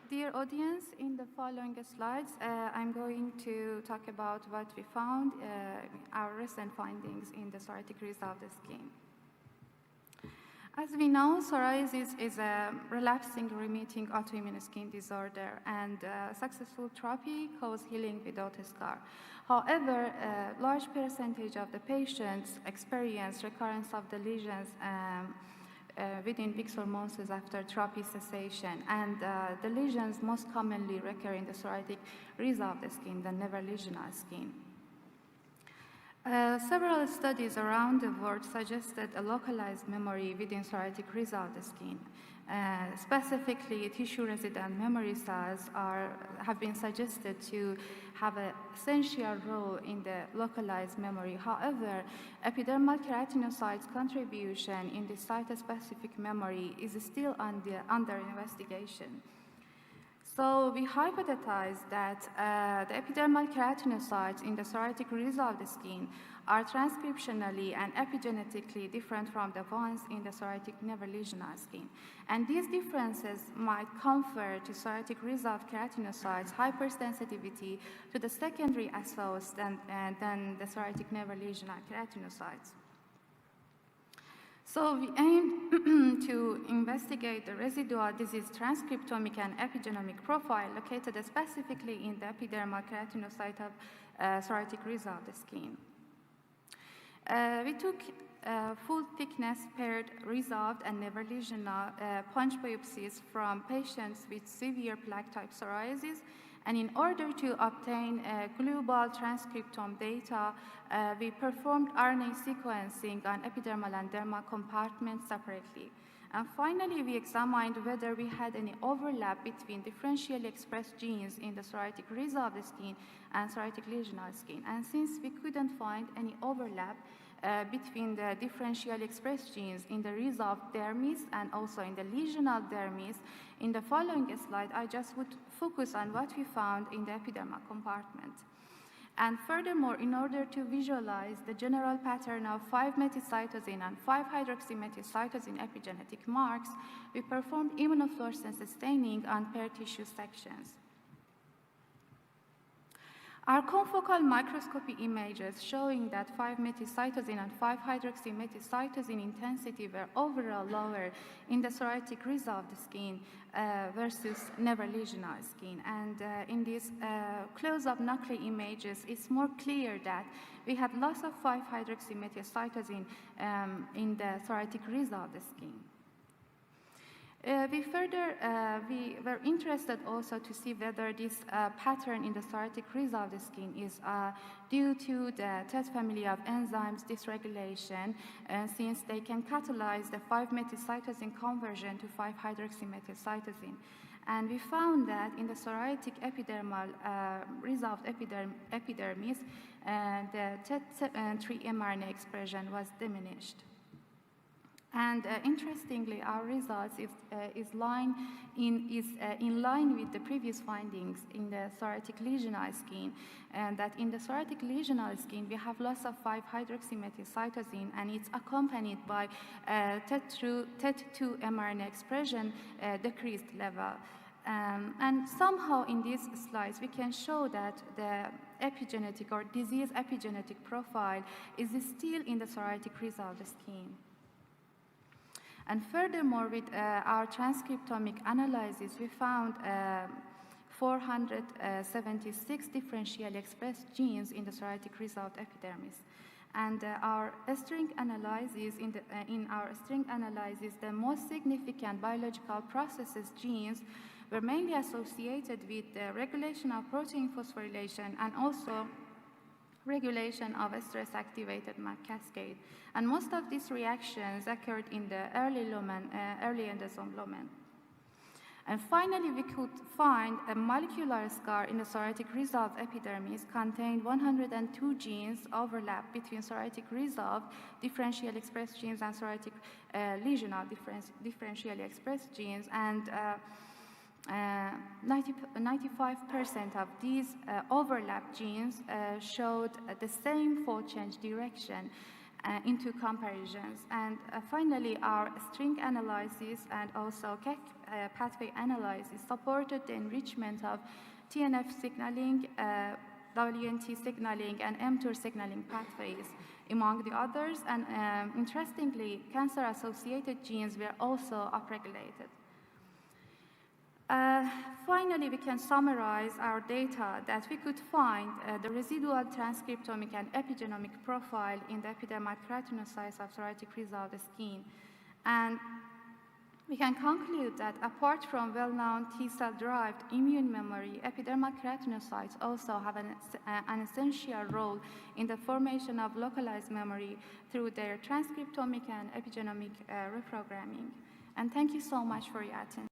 Dear audience, in the following slides, I'm going to talk about what we found, our recent findings in the psoriatic rhiza of the skin. As we know, psoriasis is a relapsing, remitting autoimmune skin disorder, and successful therapy causes healing without a scar. However, a large percentage of the patients experience recurrence of the lesions within weeks or months after therapy cessation, and the lesions most commonly recur in the psoriatic rhiza of the skin, the never lesional skin. Several studies around the world suggested a localized memory within psoriatic rhiza of the skin. Specifically, tissue-resident memory cells have been suggested to have an essential role in the localized memory. However, epidermal keratinocytes' contribution in the site-specific memory is still under investigation. So we hypothesized that the epidermal keratinocytes in the psoriatic rhiza of the skin are transcriptionally and epigenetically different from the ones in the psoriatic never lesional skin. And these differences might confer to psoriatic rhiza of keratinocytes hypersensitivity to the secondary assaults than the psoriatic never lesional keratinocytes. So we aim to investigate the residual disease transcriptomic and epigenomic profile located specifically in the epidermal keratinocyte of psoriatic rhiza of the skin. We took full thickness paired resolved and never lesional punch biopsies from patients with severe plaque type psoriasis, and in order to obtain global transcriptome data, we performed RNA sequencing on epidermal and dermal compartments separately. And finally, we examined whether we had any overlap between differentially expressed genes in the psoriatic rhiza of the skin and psoriatic lesional skin. And since we couldn't find any overlap between the differentially expressed genes in the rhiza of dermis and also in the lesional dermis, in the following slide, I just would focus on what we found in the epidermal compartment. And furthermore, in order to visualize the general pattern of 5-methylcytosine and 5-hydroxymethylcytosine epigenetic marks, we performed immunofluorescence staining on paired tissue sections. Our confocal microscopy images showing that 5-methylcytosine and 5-hydroxymethylcytosine intensity were overall lower in the psoriatic rhiza of the skin versus never lesional skin. And in these close-up nuclear images, it's more clear that we had loss of 5-hydroxymethylcytosine in the psoriatic rhiza of the skin. We were interested also to see whether this pattern in the psoriatic rhiza of the skin is due to the TET family of enzymes dysregulation, since they can catalyze the 5-methylcytosine conversion to 5-hydroxymethylcytosine. And we found that in the psoriatic epidermal rhiza of epidermis, the TET3 mRNA expression was diminished. And interestingly, our results is in line with the previous findings in the psoriatic lesional skin, and that in the psoriatic lesional skin we have loss of 5-hydroxymethylcytosine, and it's accompanied by TET2 mRNA expression decreased level. And somehow in these slides we can show that the epigenetic or disease epigenetic profile is still in the psoriatic rhiza of the skin. And furthermore, with our transcriptomic analysis, we found 476 differentially expressed genes in the psoriatic rhiza of epidermis. And our string analysis, the most significant biological processes genes were mainly associated with the regulation of protein phosphorylation and also regulation of a stress-activated MAC cascade. And most of these reactions occurred in the early endosome lumen. And finally, we could find a molecular scar in the psoriatic rhiza of epidermis contained 102 genes overlap between psoriatic rhiza of differentially expressed genes and psoriatic lesional differentially expressed genes, and 95% of these overlap genes showed the same fold change direction into comparisons. And finally, our string analysis and also KEK pathway analysis supported the enrichment of TNF signaling, WNT signaling, and mTOR signaling pathways, among the others. And interestingly, cancer-associated genes were also upregulated. Finally, we can summarize our data that we could find the residual transcriptomic and epigenomic profile in the epidermal keratinocytes of psoriatic resolved skin. And we can conclude that apart from well-known T-cell-derived immune memory, epidermal keratinocytes also have an essential role in the formation of localized memory through their transcriptomic and epigenomic reprogramming. And thank you so much for your attention.